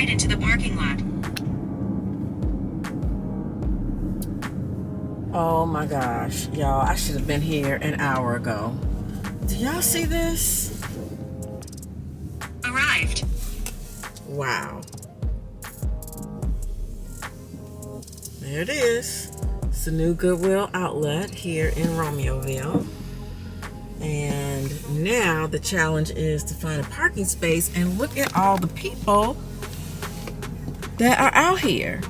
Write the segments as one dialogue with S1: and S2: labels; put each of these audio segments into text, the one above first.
S1: right into the parking lot.
S2: Oh my gosh, y'all, I should have been here an hour ago. Do y'all see this?
S1: Arrived.
S2: Wow. There it is. It's the new Goodwill outlet here in Romeoville. And now the challenge is to find a parking space, and look at all the people that are out here.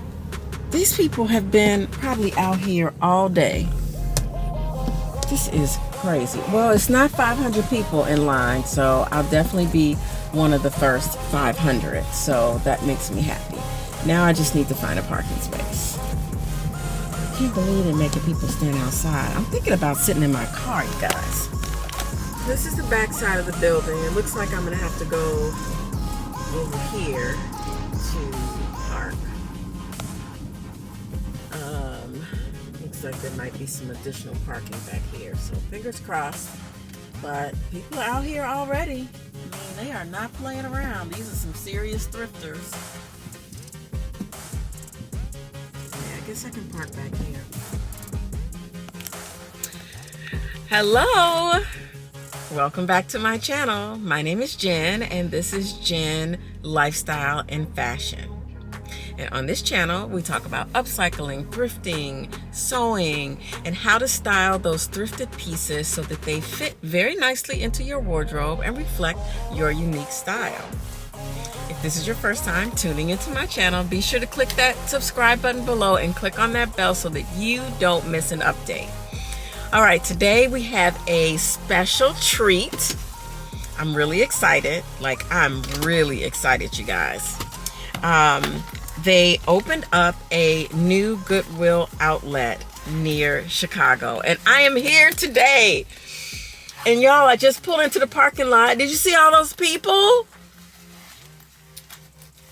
S2: These people have been probably out here all day. This is crazy. Well, it's not 500 people in line, so I'll definitely be one of the first 500. So that makes me happy. Now I just need to find a parking space. I can't believe they're making people stand outside. I'm thinking about sitting in my car, you guys. This is the back side of the building. It looks like I'm gonna have to go over here to park. Looks like there might be some additional parking back here, so fingers crossed. But people are out here already. I mean, they are not playing around. These are some serious thrifters. Yeah, I guess I can park back here. Hello! Welcome back to my channel. My name is Jen, and this is Jen Lifestyle and Fashion. And on this channel, we talk about upcycling, thrifting, sewing, and how to style those thrifted pieces so that they fit very nicely into your wardrobe and reflect your unique style. If this is your first time tuning into my channel, be sure to click that subscribe button below and click on that bell so that you don't miss an update. All right, today we have a special treat. I'm really excited. I'm really excited, you guys. They opened up a new Goodwill outlet near Chicago, and I am here today. And y'all, I just pulled into the parking lot. Did you see all those people?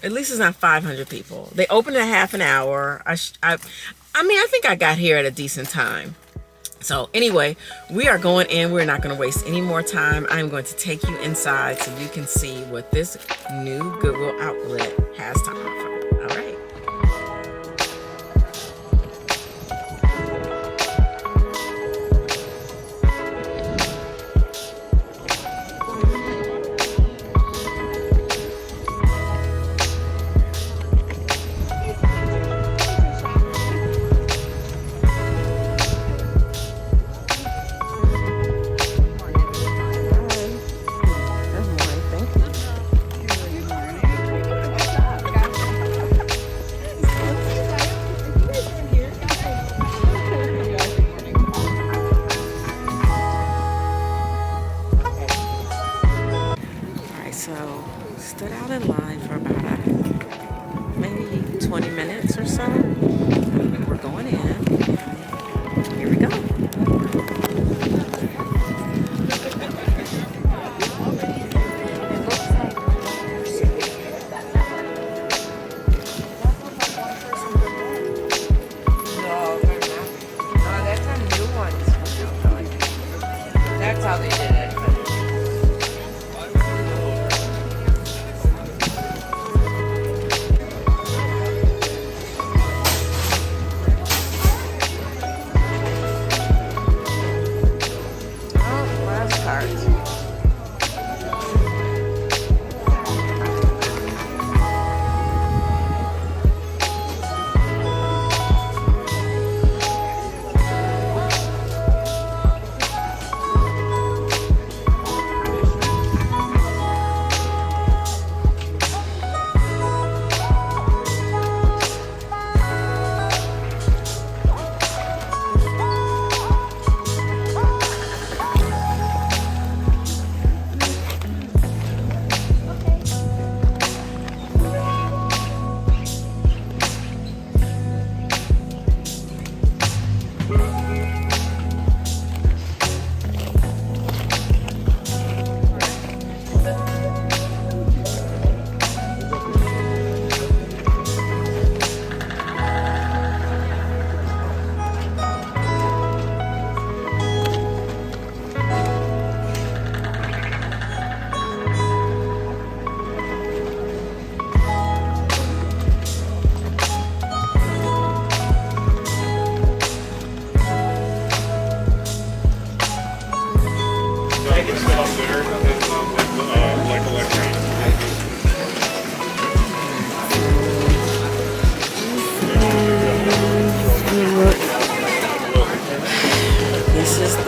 S2: At least it's not 500 people. They opened in half an hour. I think I got here at a decent time. So anyway, we are going in. We're not going to waste any more time. I'm going to take you inside so you can see what this new Goodwill outlet has to offer. All right. So, stood out in line for about maybe 20 minutes or so. We're going in. Here we go.
S3: That's a new one. That's how they did it.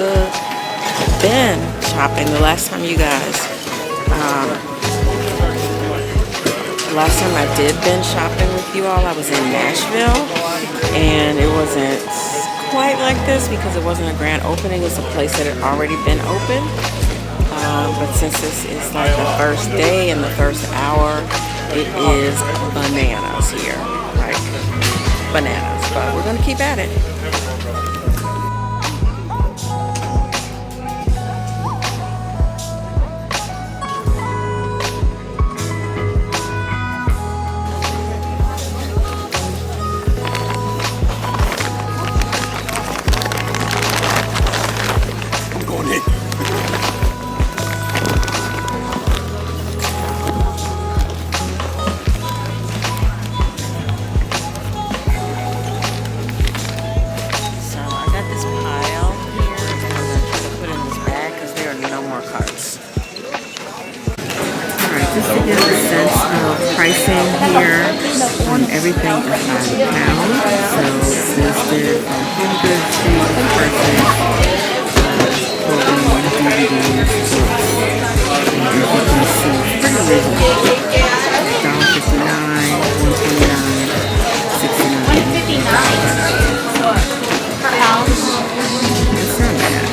S2: the bin shopping. The last time I did bin shopping with you all, I was in Nashville, and it wasn't quite like this because it wasn't a grand opening. It was a place that had already been open. But since this is like the first day and the first hour, it is bananas here, like bananas. But we're gonna keep at it. Just to get a sense of pricing here, everything is by the pound, so it's listed from home goods to purchase, clothing, DVDs, books, and as you can see, it's pretty reasonable. $1.59, $1.29, $1.69. Per pound. It's not bad.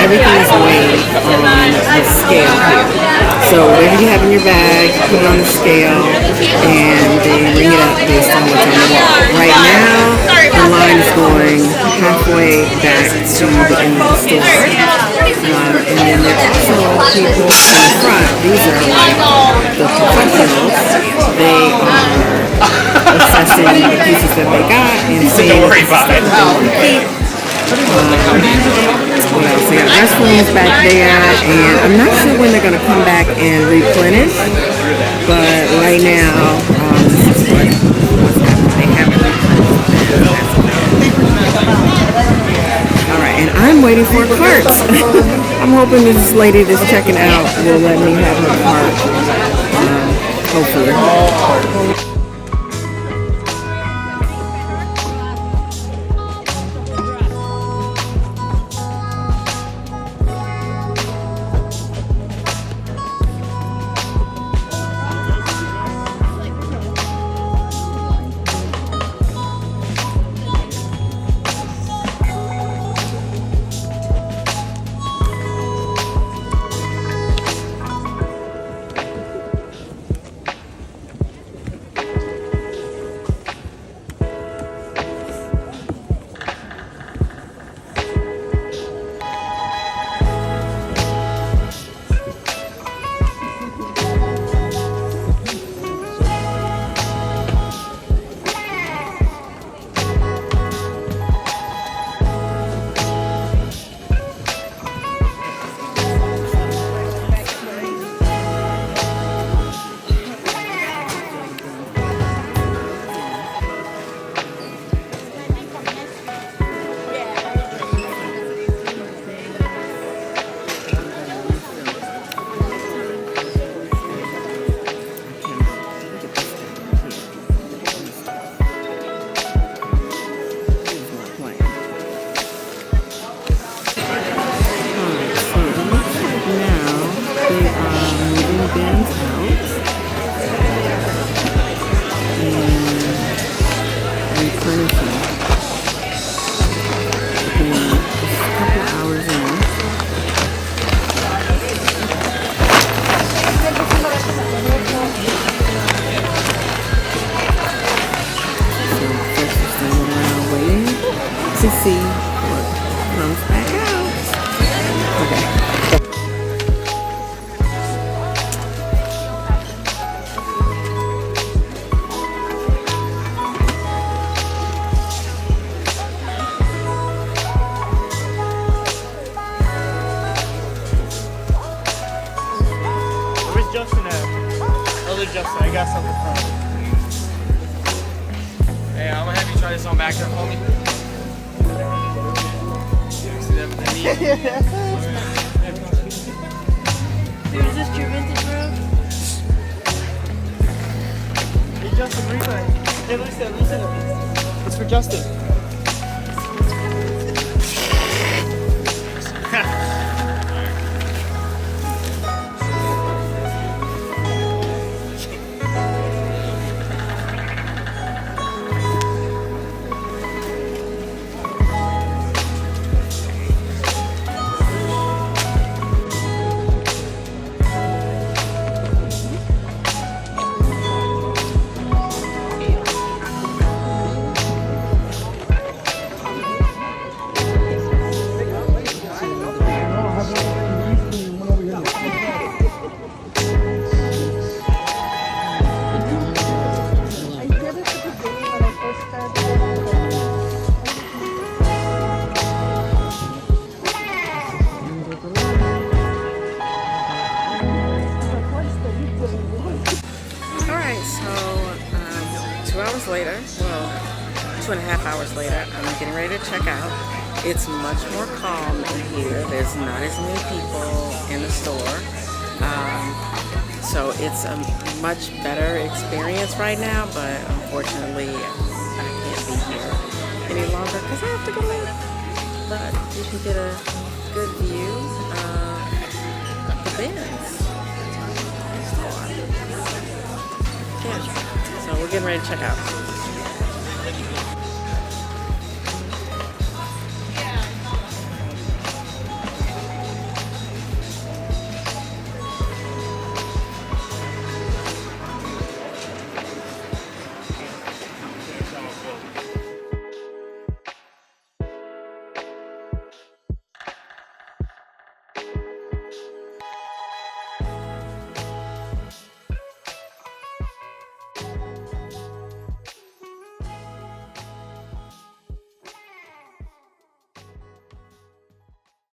S2: everything is weighed on the scale here. So whatever you have in your bag, put it on the scale, and they ring it up based on what's on the wall. Right now, the line is going halfway back to the end of the store. And then there are also people in the front. These are like the professionals. They are assessing the pieces that they got and seeing what they want to keep. What else? They got restrooms back there, and I'm not sure when they're going to come back and replenish, but right now, this is what's happening. They haven't replenished. Alright, and I'm waiting for carts. I'm hoping this lady that's checking out will let me have her cart, hopefully.
S1: Justin at? Other Justin, I got something from him. Hey, I'm gonna have you try this on back there for me. See that?
S3: Dude, is this true vintage, bro?
S1: Hey, Justin, relay. Hey, listen. It's for Justin.
S2: Alright, so 2 hours later, well, 2.5 hours later, I'm getting ready to check out. It's much more calm in here. There's not as many people in the store. So it's a much better experience right now, but unfortunately I can't be here any longer because I have to go in. But you can get a good view of the bins. Yeah, so we're getting ready to check out.